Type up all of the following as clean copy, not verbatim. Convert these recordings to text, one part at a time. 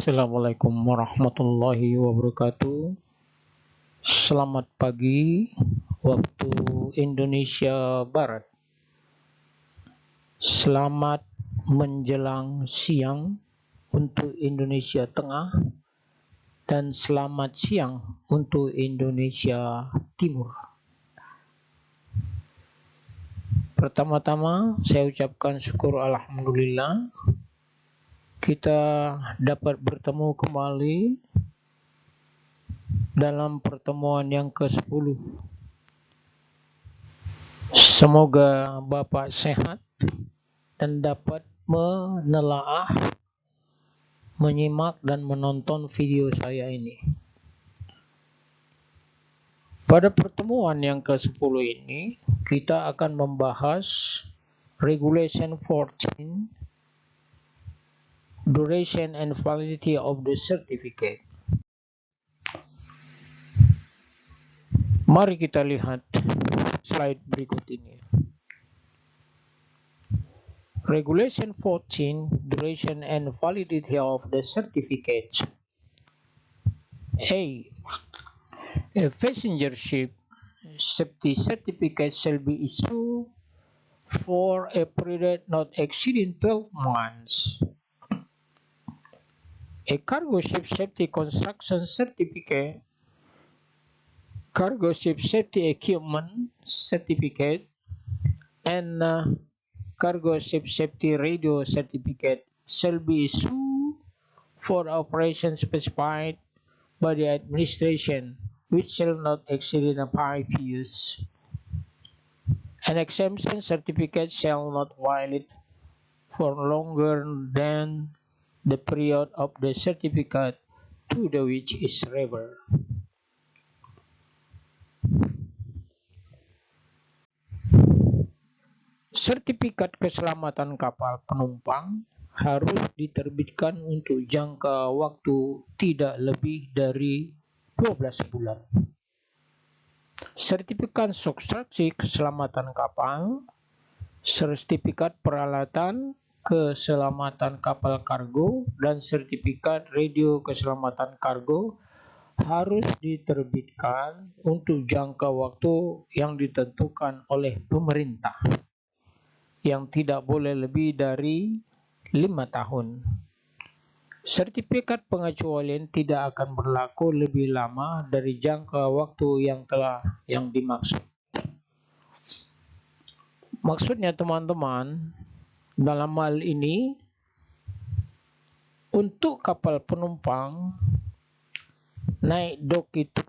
Assalamualaikum warahmatullahi wabarakatuh. Selamat pagi waktu Indonesia Barat. Selamat menjelang siang untuk Indonesia Tengah dan selamat siang untuk Indonesia Timur. Pertama-tama saya ucapkan syukur alhamdulillah kita dapat bertemu kembali dalam pertemuan yang ke-10. Semoga Bapak sehat dan dapat menelaah, menyimak dan menonton video saya ini. Pada pertemuan yang ke-10 ini, kita akan membahas Regulation 14, Duration and Validity of the Certificate. Mari kita lihat slide berikut ini. Regulation 14, Duration and Validity of the Certificate. A passenger ship safety certificate shall be issued for a period not exceeding 12 months. A cargo ship safety construction certificate, cargo ship safety equipment certificate, and cargo ship safety radio certificate shall be issued for operations specified by the administration, which shall not exceed 5 years. An exemption certificate shall not valid for longer than the period of the certificate to the which is referred. Sertifikat keselamatan kapal penumpang harus diterbitkan untuk jangka waktu tidak lebih dari 12 bulan. Sertifikat substansi keselamatan kapal, sertifikat peralatan keselamatan kapal kargo, dan sertifikat radio keselamatan kargo harus diterbitkan untuk jangka waktu yang ditentukan oleh pemerintah, yang tidak boleh lebih dari 5 tahun. Sertifikat pengecualian tidak akan berlaku lebih lama dari jangka waktu yang dimaksud. Maksudnya teman-teman, dalam hal ini untuk kapal penumpang naik dok itu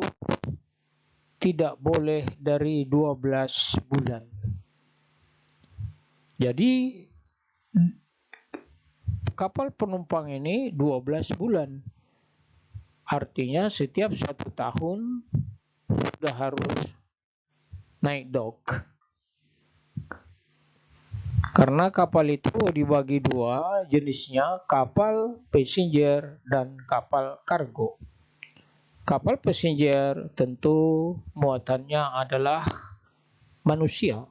tidak boleh dari 12 bulan. Jadi kapal penumpang ini 12 bulan. Artinya setiap 1 tahun sudah harus naik dok. Karena kapal itu dibagi 2 jenisnya, kapal passenger dan kapal kargo. Kapal passenger tentu muatannya adalah manusia,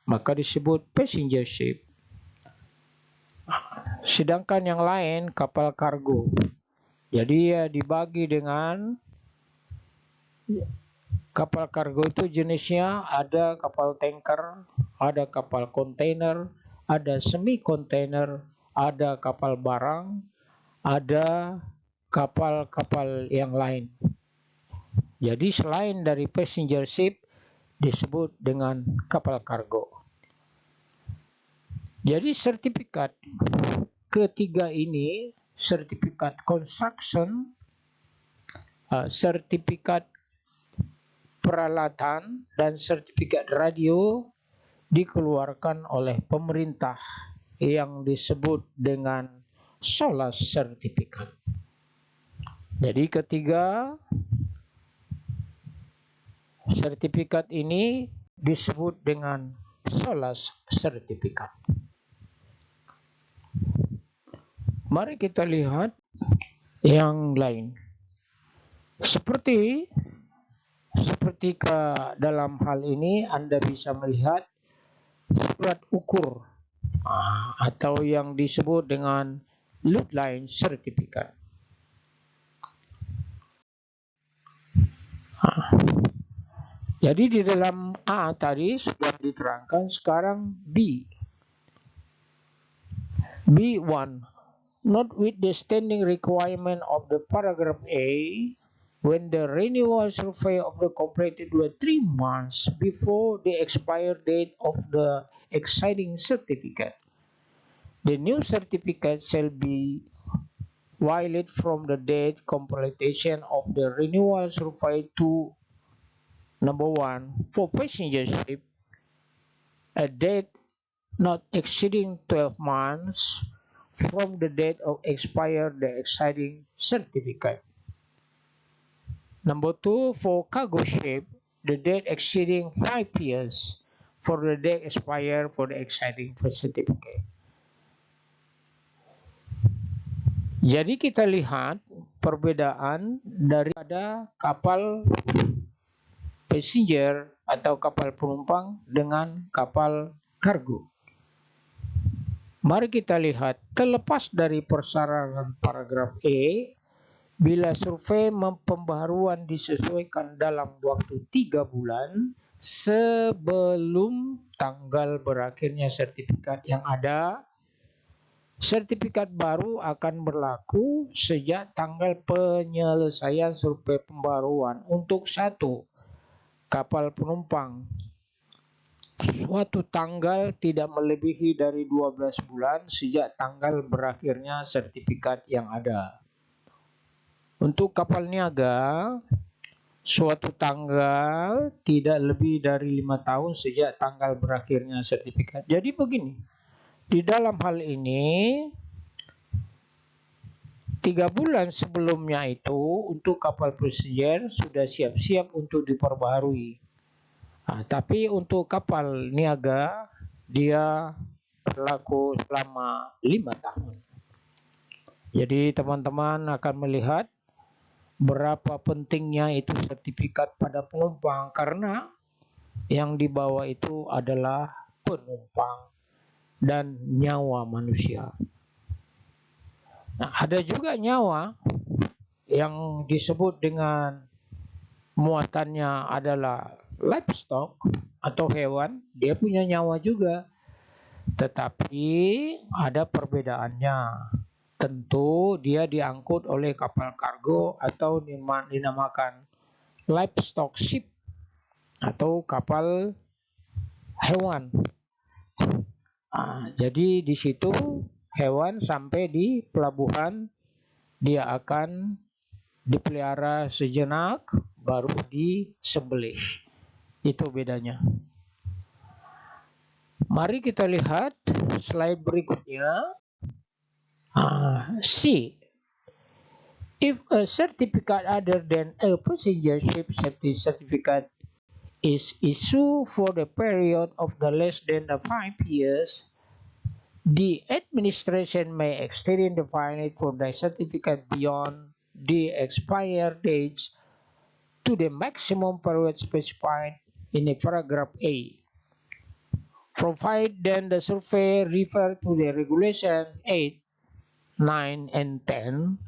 maka disebut passenger ship. Sedangkan yang lain kapal kargo. Jadi dibagi dengan kapal kargo itu jenisnya ada kapal tanker, ada kapal kontainer, ada semi kontainer, ada kapal barang, ada kapal-kapal yang lain. Jadi selain dari passenger ship disebut dengan kapal kargo. Jadi sertifikat ketiga ini, sertifikat construction, sertifikat peralatan, dan sertifikat radio dikeluarkan oleh pemerintah yang disebut dengan SOLAS sertifikat. Jadi ketiga sertifikat ini disebut dengan SOLAS sertifikat. Mari kita lihat yang lain. Seperti dalam hal ini Anda bisa melihat surat ukur atau yang disebut dengan load line certificate. Jadi di dalam A tadi sudah diterangkan, sekarang B. B1. Notwithstanding requirement of the paragraph A, when the renewal survey of the completed were 3 months before the expired date of the exciting certificate, the new certificate shall be valid from the date completion of the renewal survey to number 1 for passenger ship, a date not exceeding 12 months from the date of expire the exciting certificate. Number 2, for cargo ship, the date exceeding 5 years for the date expire for the exciting certificate. Jadi kita lihat perbedaan daripada kapal passenger atau kapal penumpang dengan kapal kargo. Mari kita lihat, terlepas dari persyaratan paragraf E, bila survei pembaharuan disesuaikan dalam waktu 3 bulan sebelum tanggal berakhirnya sertifikat yang ada, sertifikat baru akan berlaku sejak tanggal penyelesaian survei pembaharuan untuk 1 kapal penumpang. Suatu tanggal tidak melebihi dari 12 bulan sejak tanggal berakhirnya sertifikat yang ada. Untuk kapal niaga, suatu tanggal tidak lebih dari 5 tahun sejak tanggal berakhirnya sertifikat. Jadi begini, di dalam hal ini 3 bulan sebelumnya itu untuk kapal passenger sudah siap-siap untuk diperbaharui. Tapi untuk kapal niaga dia berlaku selama 5 tahun. Jadi teman-teman akan melihat berapa pentingnya itu sertifikat pada penumpang, karena yang dibawa itu adalah penumpang dan nyawa manusia. Nah, ada juga nyawa yang disebut dengan muatannya adalah livestock atau hewan, dia punya nyawa juga. Tetapi ada perbedaannya. Tentu dia diangkut oleh kapal kargo atau dinamakan livestock ship atau kapal hewan. Jadi di situ hewan sampai di pelabuhan dia akan dipelihara sejenak baru disembelih. Itu bedanya. Mari kita lihat slide berikutnya. C. If a certificate other than a passenger ship safety certificate is issued for the period of the less than the 5 years, the administration may extend the validity for the certificate beyond the expired dates to the maximum period specified in a paragraph A, provided then the survey refer to the regulation 8, 9, and 10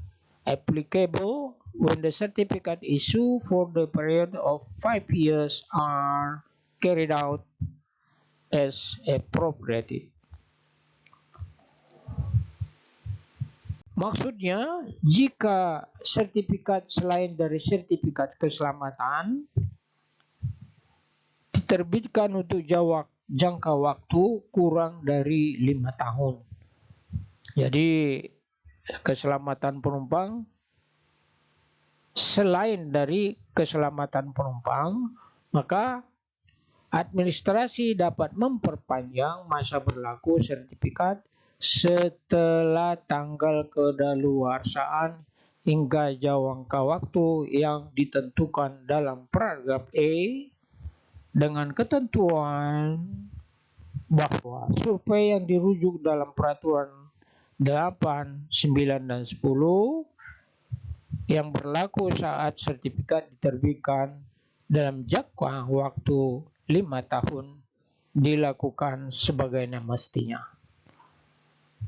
applicable when the certificate issued for the period of 5 years are carried out as appropriate. Maksudnya, jika sertifikat selain dari sertifikat keselamatan diterbitkan untuk jangka waktu kurang dari 5 tahun. Jadi, keselamatan penumpang selain dari keselamatan penumpang, maka administrasi dapat memperpanjang masa berlaku sertifikat setelah tanggal kedaluarsaan hingga jangka waktu yang ditentukan dalam paragraf E, dengan ketentuan bahwa survei yang dirujuk dalam peraturan 8, 9, dan 10 yang berlaku saat sertifikat diterbitkan dalam jangka waktu 5 tahun dilakukan sebagaimana mestinya.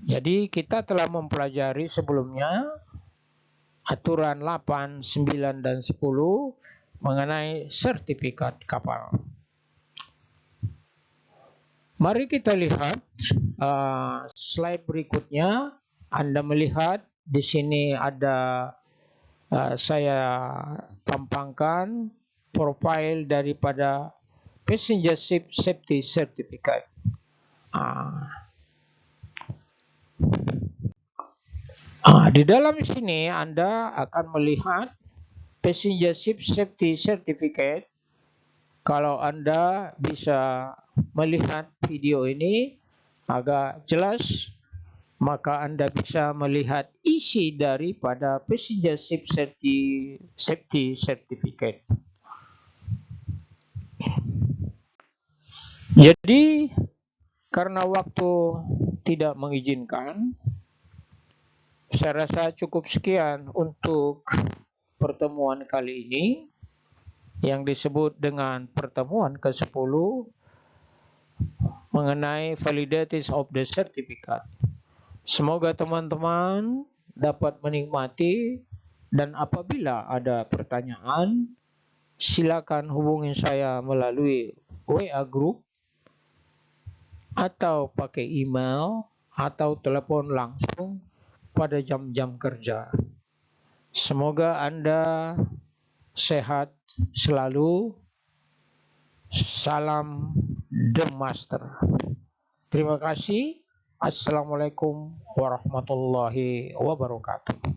Jadi kita telah mempelajari sebelumnya aturan 8, 9, dan 10 mengenai sertifikat kapal. Mari kita lihat slide berikutnya. Anda melihat di sini ada saya tampangkan profil daripada Passenger Ship Safety Certificate. Di dalam sini Anda akan melihat Passenger Ship Safety Certificate. Kalau Anda bisa melihat video ini agak jelas, maka Anda bisa melihat isi daripada Passenger Ship Safety Certificate. Jadi, karena waktu tidak mengizinkan, saya rasa cukup sekian untuk pertemuan kali ini yang disebut dengan pertemuan ke-10 mengenai validities of the certificate. Semoga teman-teman dapat menikmati, dan apabila ada pertanyaan, silakan hubungi saya melalui WA group atau pakai email atau telepon langsung pada jam-jam kerja. Semoga Anda sehat selalu. Salam The Master. Terima kasih. Assalamualaikum warahmatullahi wabarakatuh.